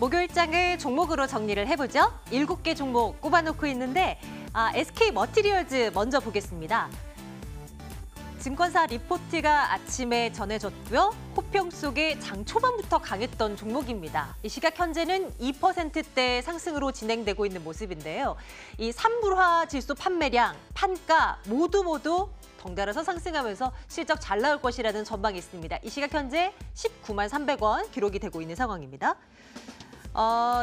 목요일장을 종목으로 정리를 해보죠. 7개 종목 꼽아놓고 있는데 SK 머티리얼즈 먼저 보겠습니다. 증권사 리포트가 아침에 전해졌고요. 호평 속에 장 초반부터 강했던 종목입니다. 이 시각 현재는 2%대 상승으로 진행되고 있는 모습인데요. 이 삼불화 질소 판매량, 판가 모두 덩달아서 상승하면서 실적 잘 나올 것이라는 전망이 있습니다. 이 시각 현재 19만 300원 기록이 되고 있는 상황입니다.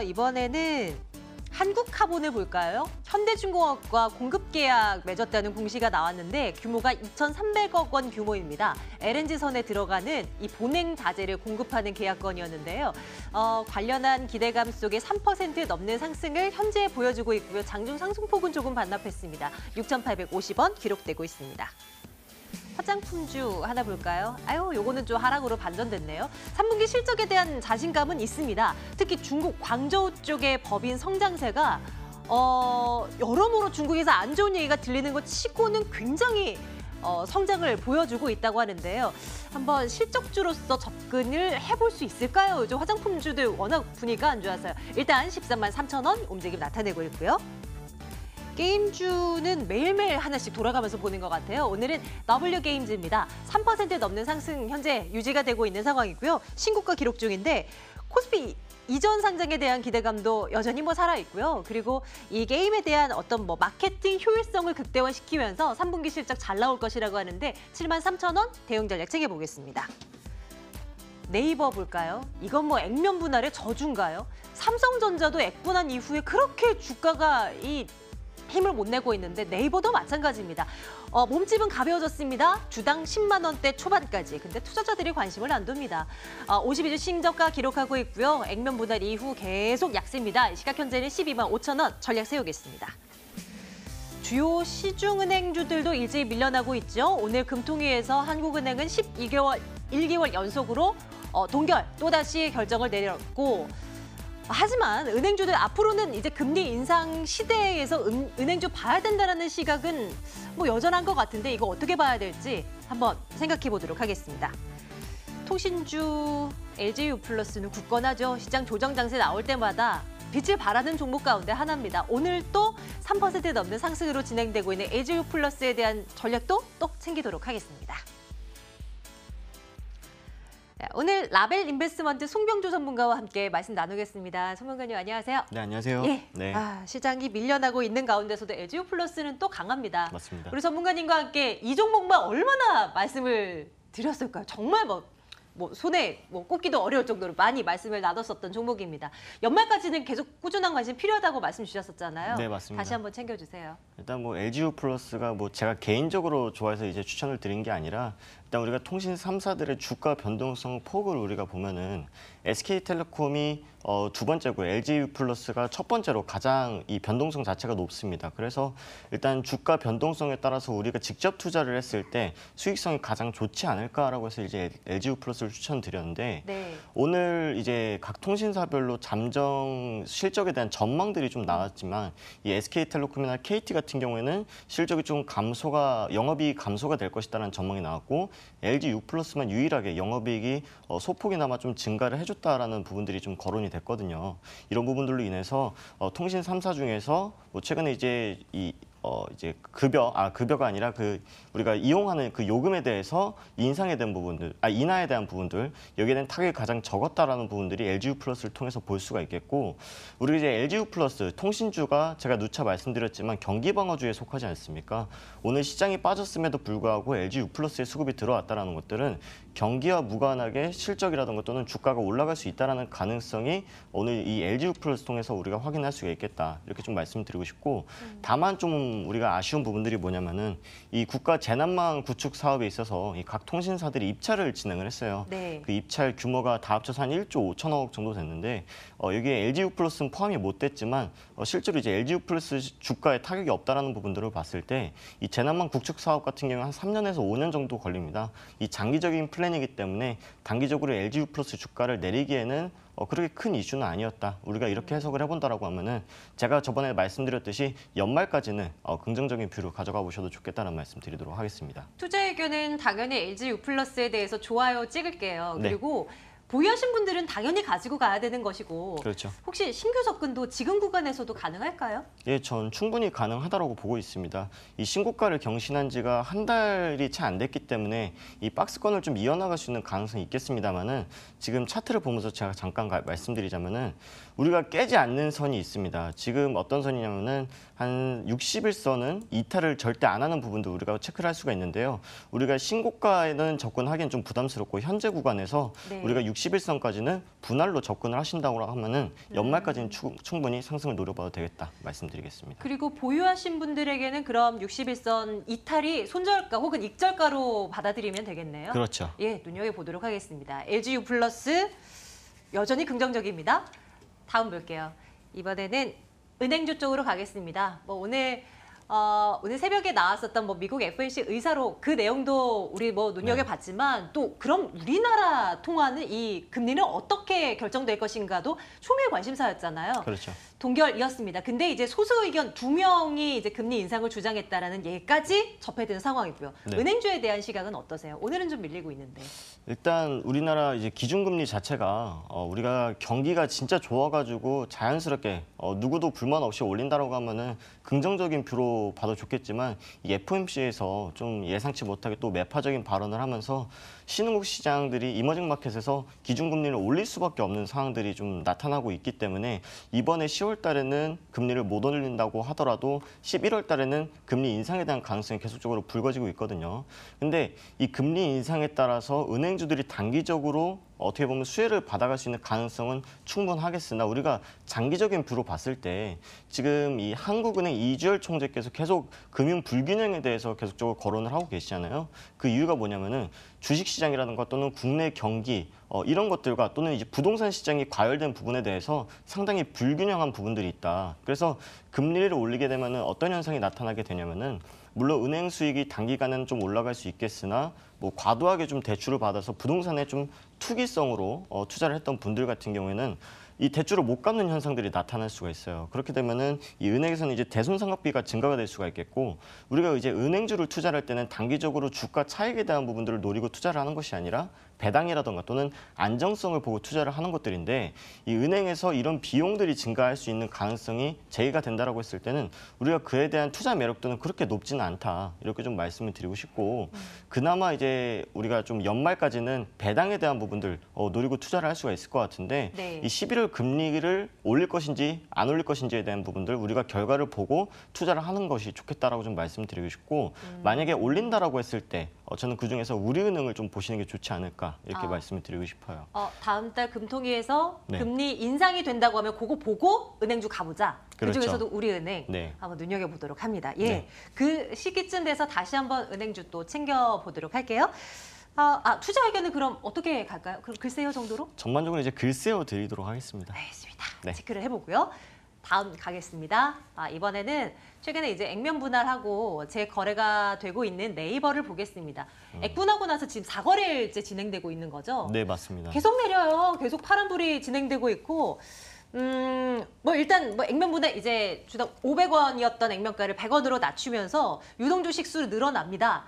이번에는 한국카본을 볼까요? 현대중공업과 공급 계약 맺었다는 공시가 나왔는데 규모가 2,300억 원 규모입니다. LNG선에 들어가는 이 본행 자재를 공급하는 계약건이었는데요. 관련한 기대감 속에 3% 넘는 상승을 현재 보여주고 있고요. 장중 상승폭은 조금 반납했습니다. 6,850원 기록되고 있습니다. 화장품주 하나 볼까요? 요거는 좀 하락으로 반전됐네요. 3분기 실적에 대한 자신감은 있습니다. 특히 중국 광저우 쪽의 법인 성장세가 여러모로 중국에서 안 좋은 얘기가 들리는 것 치고는 굉장히 성장을 보여주고 있다고 하는데요. 한번 실적주로서 접근을 해볼 수 있을까요? 요즘 화장품주들 워낙 분위기가 안 좋아서요. 일단 13만 3천 원 움직임 나타내고 있고요. 게임주는 매일매일 하나씩 돌아가면서 보는 것 같아요. 오늘은 W게임즈입니다. 3% 넘는 상승 현재 유지가 되고 있는 상황이고요. 신고가 기록 중인데 코스피 이전 상장에 대한 기대감도 여전히 살아있고요. 그리고 이 게임에 대한 어떤 마케팅 효율성을 극대화시키면서 3분기 실적 잘 나올 것이라고 하는데 7만 3천 원 대응 전략 챙겨보겠습니다. 네이버 볼까요? 이건 액면 분할의 저주인가요? 삼성전자도 액분한 이후에 그렇게 주가가 힘을 못 내고 있는데 네이버도 마찬가지입니다. 몸집은 가벼워졌습니다. 주당 10만 원대 초반까지. 근데 투자자들이 관심을 안 둡니다. 52주 신저가 기록하고 있고요. 액면 분할 이후 계속 약세입니다. 시각 현재는 12만 5천 원 전략 세우겠습니다. 주요 시중은행주들도 일제히 밀려나고 있죠. 오늘 금통위에서 한국은행은 1개월 연속으로 동결 또다시 결정을 내렸고 하지만 은행주들 앞으로는 이제 금리 인상 시대에서 은행주 봐야 된다는 시각은 여전한 것 같은데 이거 어떻게 봐야 될지 한번 생각해 보도록 하겠습니다. 통신주 LG유플러스는 굳건하죠. 시장 조정 장세 나올 때마다 빛을 발하는 종목 가운데 하나입니다. 오늘 또 3% 넘는 상승으로 진행되고 있는 LG유플러스에 대한 전략도 또 챙기도록 하겠습니다. 오늘 라벨 인베스트먼트 송병조 전문가와 함께 말씀 나누겠습니다. 송병관님 안녕하세요. 네, 안녕하세요. 예. 네. 시장이 밀려나고 있는 가운데서도 LG유플러스는 또 강합니다. 맞습니다. 우리 전문가님과 함께 이 종목만 얼마나 말씀을 드렸을까요? 정말 손에 꼽기도 어려울 정도로 많이 말씀을 나눴었던 종목입니다. 연말까지는 계속 꾸준한 관심 필요하다고 말씀 주셨었잖아요. 네, 맞습니다. 다시 한번 챙겨주세요. 일단 LG유플러스가 제가 개인적으로 좋아해서 이제 추천을 드린 게 아니라 일단 우리가 통신 3사들의 주가 변동성 폭을 우리가 보면은 SK텔레콤이 두 번째고 LG유플러스가 첫 번째로 가장 이 변동성 자체가 높습니다. 그래서 일단 주가 변동성에 따라서 우리가 직접 투자를 했을 때 수익성이 가장 좋지 않을까라고 해서 이제 LG유플러스를 추천드렸는데 네. 오늘 이제 각 통신사별로 잠정 실적에 대한 전망들이 좀 나왔지만 이 SK텔레콤이나 KT 같은 경우에는 실적이 좀 영업이익 감소가 될 것이다라는 전망이 나왔고 LG유플러스만 유일하게 영업이익이 소폭이나마 좀 증가를 해줬다라는 부분들이 좀 거론이 됐거든요. 이런 부분들로 인해서 통신 3사 중에서 최근에 이제 이제 급여가 아니라 우리가 이용하는 그 요금에 대해서 인하에 대한 부분들, 여기에 대한 타격이 가장 적었다라는 부분들이 LG유플러스를 통해서 볼 수가 있겠고, 우리 이제 LG유플러스 통신주가 제가 누차 말씀드렸지만 경기방어주에 속하지 않습니까? 오늘 시장이 빠졌음에도 불구하고 LG유플러스의 수급이 들어왔다라는 것들은 경기와 무관하게 실적이라든가 또는 주가가 올라갈 수 있다라는 가능성이 오늘 이 LG유플러스 통해서 우리가 확인할 수가 있겠다. 이렇게 좀 말씀드리고 싶고, 다만 좀 우리가 아쉬운 부분들이 뭐냐면은 이 국가 재난망 구축 사업에 있어서 이 각 통신사들이 입찰을 진행을 했어요. 네. 그 입찰 규모가 다 합쳐서 한 1조 5천억 정도 됐는데 여기에 LG유플러스는 포함이 못 됐지만 실제로 이제 LG유플러스 주가에 타격이 없다라는 부분들을 봤을 때 이 재난망 구축 사업 같은 경우는 한 3년에서 5년 정도 걸립니다. 이 장기적인 플랜이기 때문에 단기적으로 LG유플러스 주가를 내리기에는 그렇게 큰 이슈는 아니었다. 우리가 이렇게 해석을 해본다라고 하면은 제가 저번에 말씀드렸듯이 연말까지는 긍정적인 뷰를 가져가 보셔도 좋겠다는 말씀 드리도록 하겠습니다. 투자 의견은 당연히 LG유플러스에 대해서 좋아요 찍을게요. 네. 그리고 보유하신 분들은 당연히 가지고 가야 되는 것이고 그렇죠. 혹시 신규 접근도 지금 구간에서도 가능할까요? 예, 전 충분히 가능하다고 보고 있습니다. 이 신고가를 경신한 지가 한 달이 채 안 됐기 때문에 이 박스권을 좀 이어나갈 수 있는 가능성이 있겠습니다만은 지금 차트를 보면서 제가 잠깐 말씀드리자면은 우리가 깨지 않는 선이 있습니다. 지금 어떤 선이냐면은 한 60일선은 이탈을 절대 안 하는 부분도 우리가 체크를 할 수가 있는데요. 우리가 신고가에는 접근하기엔 좀 부담스럽고 현재 구간에서 네. 우리가 60일선까지는 분할로 접근을 하신다고 하면은 연말까지는 충분히 상승을 노려봐도 되겠다 말씀드리겠습니다. 그리고 보유하신 분들에게는 그럼 61선 이탈이 손절가 혹은 익절가로 받아들이면 되겠네요. 그렇죠. 예, 눈여겨보도록 하겠습니다. LGU 플러스 여전히 긍정적입니다. 다음 볼게요. 이번에는 은행주 쪽으로 가겠습니다. 오늘 새벽에 나왔었던 미국 FOMC 의사로 그 내용도 우리 눈여겨봤지만 또 그럼 우리나라 통화는 이 금리는 어떻게 결정될 것인가도 초미의 관심사였잖아요. 그렇죠. 동결이었습니다. 근데 이제 소수 의견 2명이 이제 금리 인상을 주장했다라는 얘기까지 접해드는 상황이고요. 네. 은행주에 대한 시각은 어떠세요? 오늘은 좀 밀리고 있는데. 일단 우리나라 이제 기준금리 자체가 우리가 경기가 진짜 좋아가지고 자연스럽게 누구도 불만 없이 올린다라고 하면은 긍정적인 뷰로 봐도 좋겠지만 이 FOMC에서 좀 예상치 못하게 또 매파적인 발언을 하면서 신흥국 시장들이 이머징 마켓에서 기준금리를 올릴 수밖에 없는 상황들이 좀 나타나고 있기 때문에 이번에 10월 달에는 금리를 못 올린다고 하더라도 11월 달에는 금리 인상에 대한 가능성이 계속적으로 불거지고 있거든요. 근데 이 금리 인상에 따라서 은행주들이 단기적으로 어떻게 보면 수혜를 받아갈 수 있는 가능성은 충분하겠으나 우리가 장기적인 뷰로 봤을 때 지금 이 한국은행 이주열 총재께서 계속 금융 불균형에 대해서 계속적으로 거론을 하고 계시잖아요. 그 이유가 뭐냐면은 주식시장이라든가 또는 국내 경기 이런 것들과 또는 이제 부동산 시장이 과열된 부분에 대해서 상당히 불균형한 부분들이 있다. 그래서 금리를 올리게 되면은 어떤 현상이 나타나게 되냐면은 물론 은행 수익이 단기간은 좀 올라갈 수 있겠으나 과도하게 좀 대출을 받아서 부동산에 좀 투기성으로 투자를 했던 분들 같은 경우에는 이 대출을 못 갚는 현상들이 나타날 수가 있어요. 그렇게 되면은 이 은행에서는 이제 대손상각비가 증가가 될 수가 있겠고 우리가 이제 은행주를 투자를 할 때는 단기적으로 주가 차익에 대한 부분들을 노리고 투자를 하는 것이 아니라 배당이라든가 또는 안정성을 보고 투자를 하는 것들인데 이 은행에서 이런 비용들이 증가할 수 있는 가능성이 제기가 된다라고 했을 때는 우리가 그에 대한 투자 매력도는 그렇게 높지는 않다 이렇게 좀 말씀을 드리고 싶고 그나마 이제 우리가 좀 연말까지는 배당에 대한 부분들 노리고 투자를 할 수가 있을 것 같은데 네. 이 11월 금리를 올릴 것인지 안 올릴 것인지에 대한 부분들 우리가 결과를 보고 투자를 하는 것이 좋겠다라고 좀 말씀드리고 싶고 만약에 올린다라고 했을 때 저는 그중에서 우리은행을 좀 보시는 게 좋지 않을까 이렇게 말씀을 드리고 싶어요. 다음 달 금통위에서 네. 금리 인상이 된다고 하면 그거 보고 은행주 가보자. 그렇죠. 그중에서도 우리은행 네. 한번 눈여겨보도록 합니다. 예, 네. 그 시기쯤 돼서 다시 한번 은행주 또 챙겨보도록 할게요. 투자 의견은 그럼 어떻게 갈까요? 그럼 글쎄요 정도로? 전반적으로 이제 글쎄어 드리도록 하겠습니다. 알겠습니다. 네. 체크를 해보고요. 다음 가겠습니다. 이번에는 최근에 이제 액면 분할하고 재거래가 되고 있는 네이버를 보겠습니다. 액분하고 나서 지금 4거래일째 진행되고 있는 거죠? 네, 맞습니다. 계속 내려요. 계속 파란불이 진행되고 있고 일단 액면 분할 이제 주당 500원이었던 액면가를 100원으로 낮추면서 유동 주식 수 늘어납니다.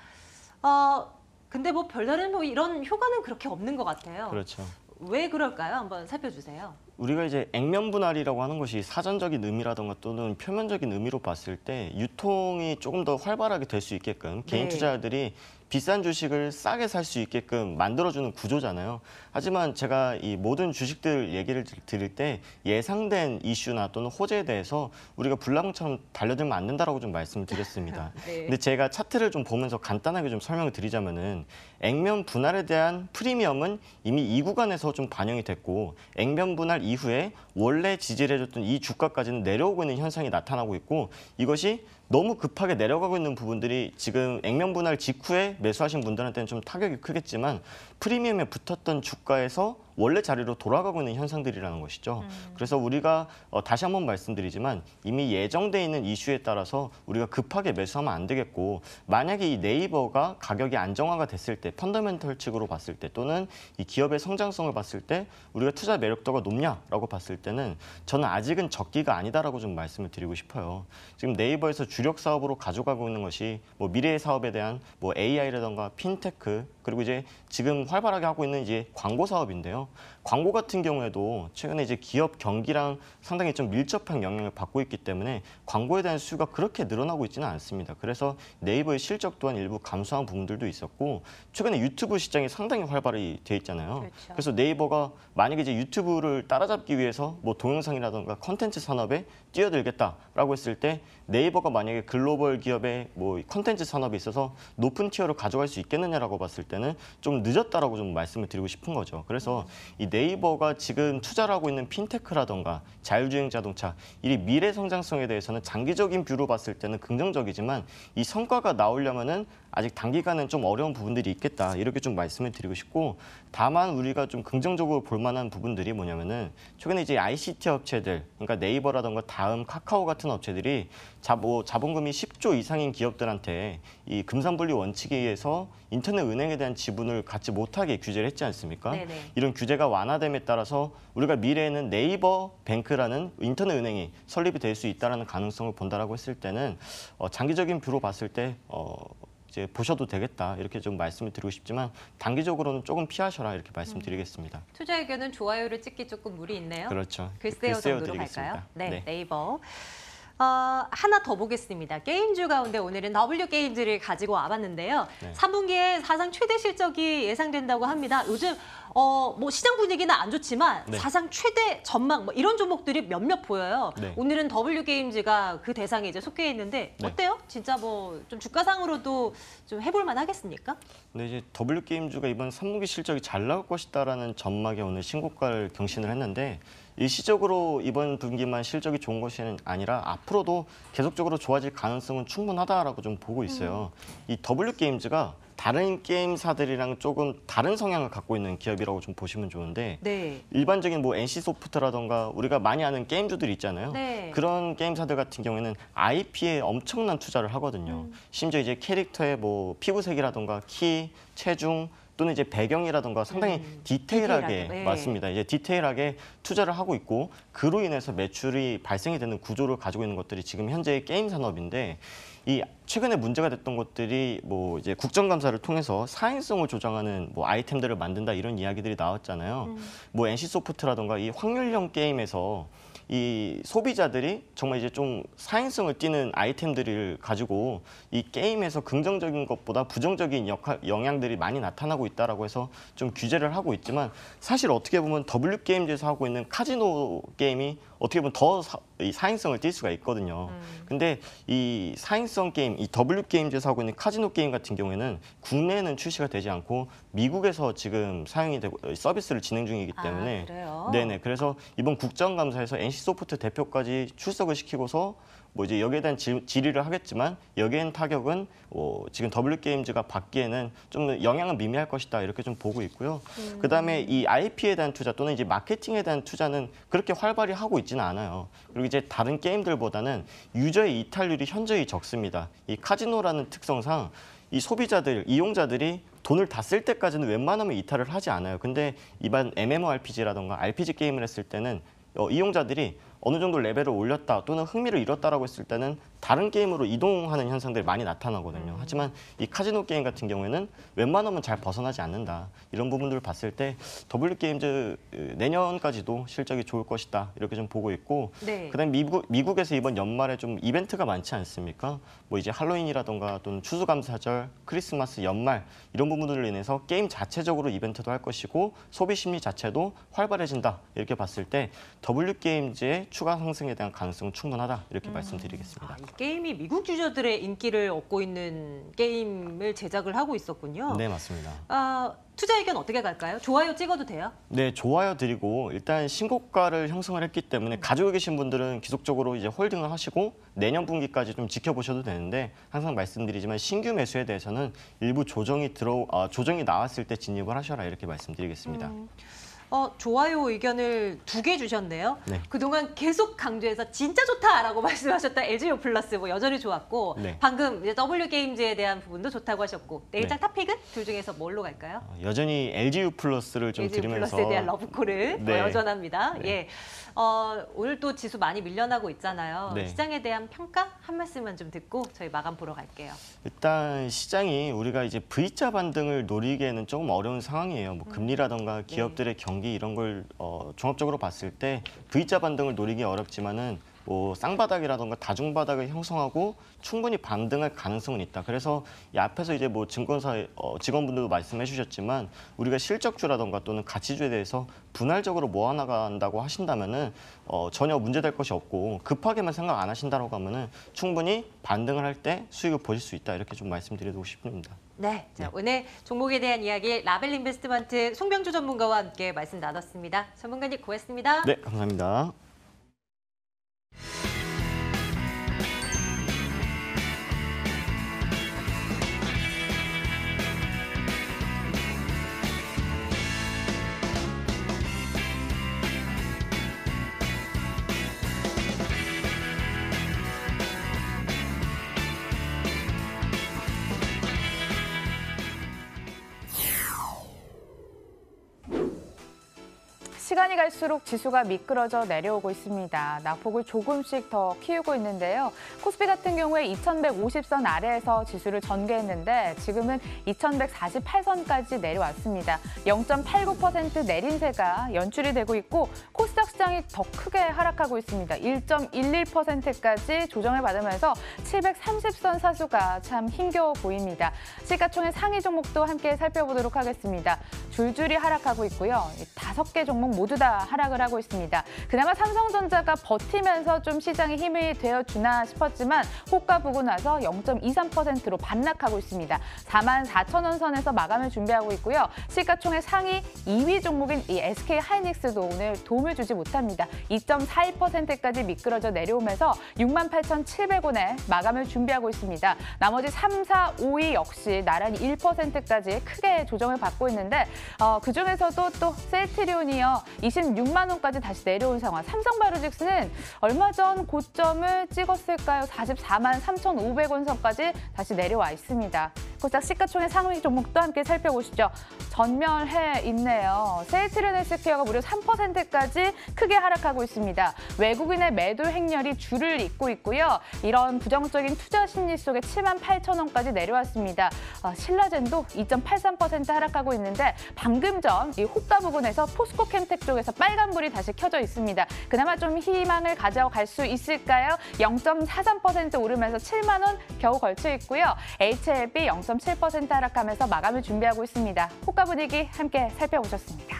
근데 별다른 이런 효과는 그렇게 없는 것 같아요. 그렇죠. 왜 그럴까요? 한번 살펴주세요. 우리가 이제 액면 분할이라고 하는 것이 사전적인 의미라든가 또는 표면적인 의미로 봤을 때 유통이 조금 더 활발하게 될 수 있게끔 개인 네. 투자자들이 비싼 주식을 싸게 살 수 있게끔 만들어주는 구조잖아요. 하지만 제가 이 모든 주식들 얘기를 드릴 때 예상된 이슈나 또는 호재에 대해서 우리가 불나방처럼 달려들면 안 된다라고 좀 말씀을 드렸습니다. 네. 근데 제가 차트를 좀 보면서 간단하게 좀 설명을 드리자면은 액면 분할에 대한 프리미엄은 이미 이 구간에서 좀 반영이 됐고 액면 분할 이후에 원래 지지를 해줬던 이 주가까지는 내려오고 있는 현상이 나타나고 있고 이것이 너무 급하게 내려가고 있는 부분들이 지금 액면 분할 직후에 매수하신 분들한테는 좀 타격이 크겠지만 프리미엄에 붙었던 주가에서 원래 자리로 돌아가고 있는 현상들이라는 것이죠. 그래서 우리가 다시 한번 말씀드리지만 이미 예정돼 있는 이슈에 따라서 우리가 급하게 매수하면 안 되겠고 만약에 이 네이버가 가격이 안정화가 됐을 때 펀더멘털 측으로 봤을 때 또는 이 기업의 성장성을 봤을 때 우리가 투자 매력도가 높냐라고 봤을 때는 저는 아직은 적기가 아니다라고 좀 말씀을 드리고 싶어요. 지금 네이버에서 주력 사업으로 가져가고 있는 것이 미래의 사업에 대한 AI라던가 핀테크 그리고 이제 지금 활발하게 하고 있는 이제 광고 사업인데요. 있는데요. 광고 같은 경우에도 최근에 이제 기업 경기랑 상당히 좀 밀접한 영향을 받고 있기 때문에 광고에 대한 수요가 그렇게 늘어나고 있지는 않습니다. 그래서 네이버의 실적 또한 일부 감소한 부분들도 있었고 최근에 유튜브 시장이 상당히 활발히 돼 있잖아요. 그렇죠. 그래서 네이버가 만약에 이제 유튜브를 따라잡기 위해서 뭐 동영상이라든가 콘텐츠 산업에 뛰어들겠다라고 했을 때 네이버가 만약에 글로벌 기업의 뭐 콘텐츠 산업에 있어서 높은 티어를 가져갈 수 있겠느냐라고 봤을 때는 좀 늦었다라고 좀 말씀을 드리고 싶은 거죠. 그래서 이 네이버가 지금 투자를 하고 있는 핀테크라든가 자율주행 자동차, 이 미래 성장성에 대해서는 장기적인 뷰로 봤을 때는 긍정적이지만 이 성과가 나오려면은 아직 단기간은 좀 어려운 부분들이 있겠다 이렇게 좀 말씀을 드리고 싶고 다만 우리가 좀 긍정적으로 볼 만한 부분들이 뭐냐면은 최근에 이제 ICT 업체들 그러니까 네이버라든가 다음 카카오 같은 업체들이 자본금이 10조 이상인 기업들한테 이 금산분리 원칙에 의해서 인터넷 은행에 대한 지분을 갖지 못하게 규제를 했지 않습니까? 네네. 이런 규제가 완화됨에 따라서 우리가 미래에는 네이버 뱅크라는 인터넷 은행이 설립이 될 수 있다는 가능성을 본다라고 했을 때는 장기적인 뷰로 봤을 때 이제 보셔도 되겠다 이렇게 좀 말씀을 드리고 싶지만 단기적으로는 조금 피하셔라 이렇게 말씀드리겠습니다. 투자 의견은 좋아요를 찍기 조금 무리 있네요. 그렇죠. 글쎄요 정도로 드리겠습니다. 갈까요? 네, 네. 네이버. 하나 더 보겠습니다. 게임주 가운데 오늘은 W게임즈를 가지고 와봤는데요. 네. 3분기에 사상 최대 실적이 예상된다고 합니다. 요즘 뭐 시장 분위기는 안 좋지만 네. 사상 최대 전망 뭐 이런 종목들이 몇몇 보여요. 네. 오늘은 W게임즈가 그 대상에 이제 속해 있는데 네. 어때요? 진짜 뭐 좀 주가상으로도 좀 해볼 만하겠습니까? 근데 이제 W게임즈가 이번 3분기 실적이 잘 나올 것이다라는 전망에 오늘 신고가를 경신을 했는데 일시적으로 이번 분기만 실적이 좋은 것이 아니라 앞으로도 계속적으로 좋아질 가능성은 충분하다라고 좀 보고 있어요. 이 W게임즈가 다른 게임사들이랑 조금 다른 성향을 갖고 있는 기업이라고 좀 보시면 좋은데 네. 일반적인 뭐 NC소프트라던가 우리가 많이 아는 게임주들 있잖아요. 네. 그런 게임사들 같은 경우에는 IP에 엄청난 투자를 하거든요. 심지어 이제 캐릭터의 뭐 피부색이라던가 키, 체중 또는 이제 배경이라던가 상당히 디테일하게 디테일하게, 네. 맞습니다. 이제 디테일하게 투자를 하고 있고 그로 인해서 매출이 발생이 되는 구조를 가지고 있는 것들이 지금 현재의 게임 산업인데 이 최근에 문제가 됐던 것들이 뭐 이제 국정감사를 통해서 사행성을 조장하는 뭐 아이템들을 만든다 이런 이야기들이 나왔잖아요. 뭐 NC소프트라던가 이 확률형 게임에서 이 소비자들이 정말 이제 좀 사행성을 띠는 아이템들을 가지고 이 게임에서 긍정적인 것보다 부정적인 영향들이 많이 나타나고 있다라고 해서 좀 규제를 하고 있지만 사실 어떻게 보면 W게임즈에서 하고 있는 카지노 게임이 어떻게 보면 더 사행성을 띌 수가 있거든요. 근데 이 사행성 게임, 이 W게임즈에서 하고 있는 카지노 게임 같은 경우에는 국내에는 출시가 되지 않고 미국에서 지금 사용이 되고 서비스를 진행 중이기 때문에 그래요? 네네. 그래서 이번 국정감사에서 NC소프트 대표까지 출석을 시키고서 뭐 이제 여기에 대한 질의를 하겠지만 여기엔 타격은 지금 W게임즈가 받기에는 좀 영향은 미미할 것이다 이렇게 좀 보고 있고요. 그다음에 이 IP에 대한 투자 또는 이제 마케팅에 대한 투자는 그렇게 활발히 하고 있지는 않아요. 그리고 이제 다른 게임들보다는 유저의 이탈률이 현저히 적습니다. 이 카지노라는 특성상 이 소비자들, 이용자들이 돈을 다 쓸 때까지는 웬만하면 이탈을 하지 않아요. 근데 일반 MMORPG라던가 RPG 게임을 했을 때는 이용자들이 어느 정도 레벨을 올렸다 또는 흥미를 잃었다라고 했을 때는 다른 게임으로 이동하는 현상들이 많이 나타나거든요. 하지만 이 카지노 게임 같은 경우에는 웬만하면 잘 벗어나지 않는다. 이런 부분들을 봤을 때 W게임즈 내년까지도 실적이 좋을 것이다. 이렇게 좀 보고 있고 네. 그다음에 미국에서 이번 연말에 좀 이벤트가 많지 않습니까? 뭐 이제 할로윈이라던가 또는 추수감사절, 크리스마스, 연말 이런 부분들로 인해서 게임 자체적으로 이벤트도 할 것이고 소비 심리 자체도 활발해진다. 이렇게 봤을 때 W게임즈의 추가 상승에 대한 가능성은 충분하다. 이렇게 말씀드리겠습니다. 이 게임이 미국 유저들의 인기를 얻고 있는 게임을 제작을 하고 있었군요. 네, 맞습니다. 투자 의견 어떻게 갈까요? 좋아요 찍어도 돼요? 네, 좋아요 드리고 일단 신고가를 형성을 했기 때문에 가지고 계신 분들은 지속적으로 이제 홀딩을 하시고 내년 분기까지 좀 지켜보셔도 되는데 항상 말씀드리지만 신규 매수에 대해서는 일부 조정이 나왔을 때 진입을 하셔라 이렇게 말씀드리겠습니다. 좋아요 의견을 2개 주셨네요. 네. 그동안 계속 강조해서 진짜 좋다라고 말씀하셨던 LGU 플러스 뭐 여전히 좋았고 네. 방금 이제 W게임즈에 대한 부분도 좋다고 하셨고 내일장 네. 탑픽은 둘 중에서 뭘로 갈까요? 여전히 LGU 플러스를 좀 LGU 드리면서 플러스에 대한 러브콜을 네. 여전합니다. 네. 예. 오늘 또 지수 많이 밀려나고 있잖아요. 네. 시장에 대한 평가 한 말씀만 좀 듣고 저희 마감 보러 갈게요. 일단 시장이 우리가 이제 V자 반등을 노리기에는 조금 어려운 상황이에요. 뭐 금리라던가 기업들의 경기 경기 이런 걸 종합적으로 봤을 때 V자 반등을 노리기 어렵지만은 뭐 쌍바닥이라던가 다중바닥을 형성하고 충분히 반등할 가능성은 있다. 그래서 이 앞에서 이제 뭐 증권사 직원분들도 말씀해 주셨지만 우리가 실적주라던가 또는 가치주에 대해서 분할적으로 모아나간다고 하신다면은 전혀 문제될 것이 없고 급하게만 생각 안 하신다고 하면은 충분히 반등을 할 때 수익을 보실 수 있다. 이렇게 좀 말씀드리고 싶습니다. 네, 자, 오늘 종목에 대한 이야기 라벨 인베스트먼트 송병주 전문가와 함께 말씀 나눴습니다. 전문가님 고맙습니다. 네, 감사합니다. 시간이 갈수록 지수가 미끄러져 내려오고 있습니다. 낙폭을 조금씩 더 키우고 있는데요. 코스피 같은 경우에 2150선 아래에서 지수를 전개했는데 지금은 2148선까지 내려왔습니다. 0.89% 내린세가 연출이 되고 있고 코스닥 시장이 더 크게 하락하고 있습니다. 1.11%까지 조정을 받으면서 730선 사수가 참 힘겨워 보입니다. 시가총액 상위 종목도 함께 살펴보도록 하겠습니다. 줄줄이 하락하고 있고요. 5개 종목 모두 다 하락을 하고 있습니다. 그나마 삼성전자가 버티면서 좀 시장에 힘이 되어주나 싶었지만 호가 보고 나서 0.23%로 반락하고 있습니다. 44,000원 선에서 마감을 준비하고 있고요. 시가총액 상위 2위 종목인 이 SK 하이닉스도 오늘 도움을 주지 못합니다. 2.41%까지 미끄러져 내려오면서 68,700원에 마감을 준비하고 있습니다. 나머지 3, 4, 5위 역시 나란히 1%까지 크게 조정을 받고 있는데 그중에서도 또 셀트리온이요. 26만 원까지 다시 내려온 상황. 삼성바이오로직스는 얼마 전 고점을 찍었을까요? 44만 3,500원 선까지 다시 내려와 있습니다. 코스닥 시가총액 상위 종목도 함께 살펴보시죠. 전멸해 있네요. 셀트리온 헬스케어가 무려 3%까지 크게 하락하고 있습니다. 외국인의 매도 행렬이 줄을 잇고 있고요. 이런 부정적인 투자 심리 속에 78,000원까지 내려왔습니다. 신라젠도 2.83% 하락하고 있는데 방금 전 이 호가 부근에서 포스코 캠텍 쪽에서 빨간불이 다시 켜져 있습니다. 그나마 좀 희망을 가져갈 수 있을까요? 0.43% 오르면서 7만 원 겨우 걸쳐 있고요. HLB 0.7% 하락하면서 마감을 준비하고 있습니다. 호가 분위기 함께 살펴보셨습니다.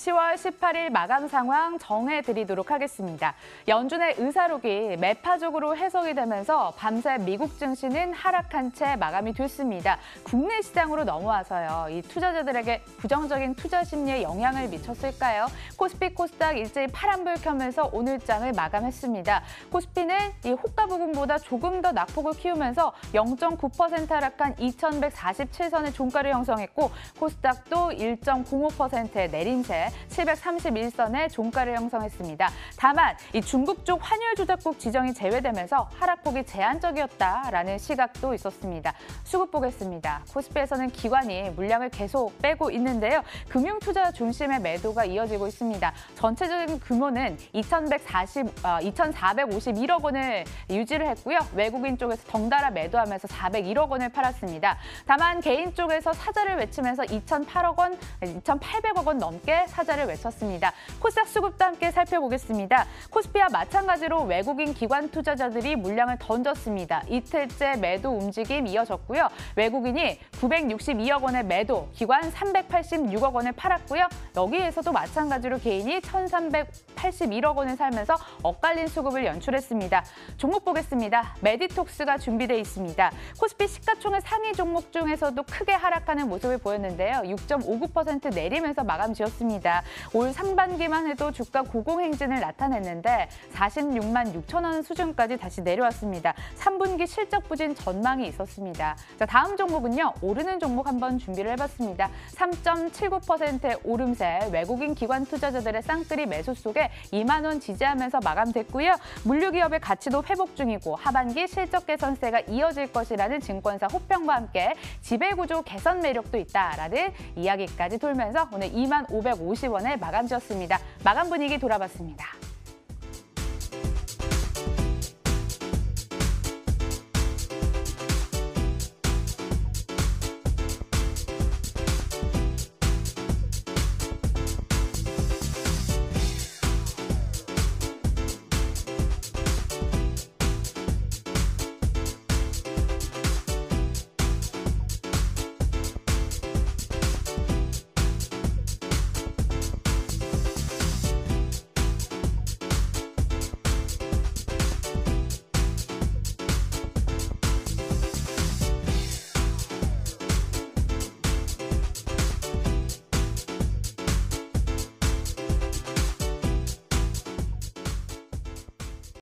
(10월 18일) 마감 상황 정해드리도록 하겠습니다. 연준의 의사록이 매파적으로 해석이 되면서 밤새 미국 증시는 하락한 채 마감이 됐습니다. 국내 시장으로 넘어와서요. 이 투자자들에게 부정적인 투자 심리에 영향을 미쳤을까요? 코스피, 코스닥 일제히 파란불 켜면서 오늘장을 마감했습니다. 코스피는 이 호가 부근보다 조금 더 낙폭을 키우면서 0.9% 하락한 2147선의 종가를 형성했고 코스닥도 1.05%의 내린세 731선의 종가를 형성했습니다. 다만 이 중국 쪽 환율 조작국 지정이 제외되면서 하락폭이 제한적이었다라는 시각도 있었습니다. 수급 보겠습니다. 코스피에서는 기관이 물량을 계속 빼고 있는데요. 금융투자 중심의 매도가 이어지고 있습니다. 전체적인 규모는 2,451억 원을 유지를 했고요. 외국인 쪽에서 덩달아 매도하면서 401억 원을 팔았습니다. 다만 개인 쪽에서 사자를 외치면서 2,800억 원 넘게 사자를 외쳤습니다. 코스닥 수급도 함께 살펴보겠습니다. 코스피와 마찬가지로 외국인 기관 투자자들이 물량을 던졌습니다. 이틀째 매도 움직임 이어졌고요. 외국인이 962억 원의 매도, 기관 386억 원을 팔았고요. 여기에서도 마찬가지로 개인이 1,381억 원을 살면서 엇갈린 수급을 연출했습니다. 종목 보겠습니다. 메디톡스가 준비되어 있습니다. 코스피 시가총액 상위 종목 중에서도 크게 하락하는 모습을 보였는데요. 6.59% 내리면서 마감 지었습니다. 있습니다. 올 상반기만 해도 주가 고공행진을 나타냈는데 46만 6천 원 수준까지 다시 내려왔습니다. 3분기 실적 부진 전망이 있었습니다. 자, 다음 종목은요. 오르는 종목 한번 준비를 해봤습니다. 3.79%의 오름세, 외국인 기관 투자자들의 쌍끌이 매수 속에 2만 원 지지하면서 마감됐고요. 물류기업의 가치도 회복 중이고 하반기 실적 개선세가 이어질 것이라는 증권사 호평과 함께 지배구조 개선 매력도 있다라는 이야기까지 돌면서 오늘 2만 550원에 마감 지었습니다. 마감 분위기 돌아봤습니다.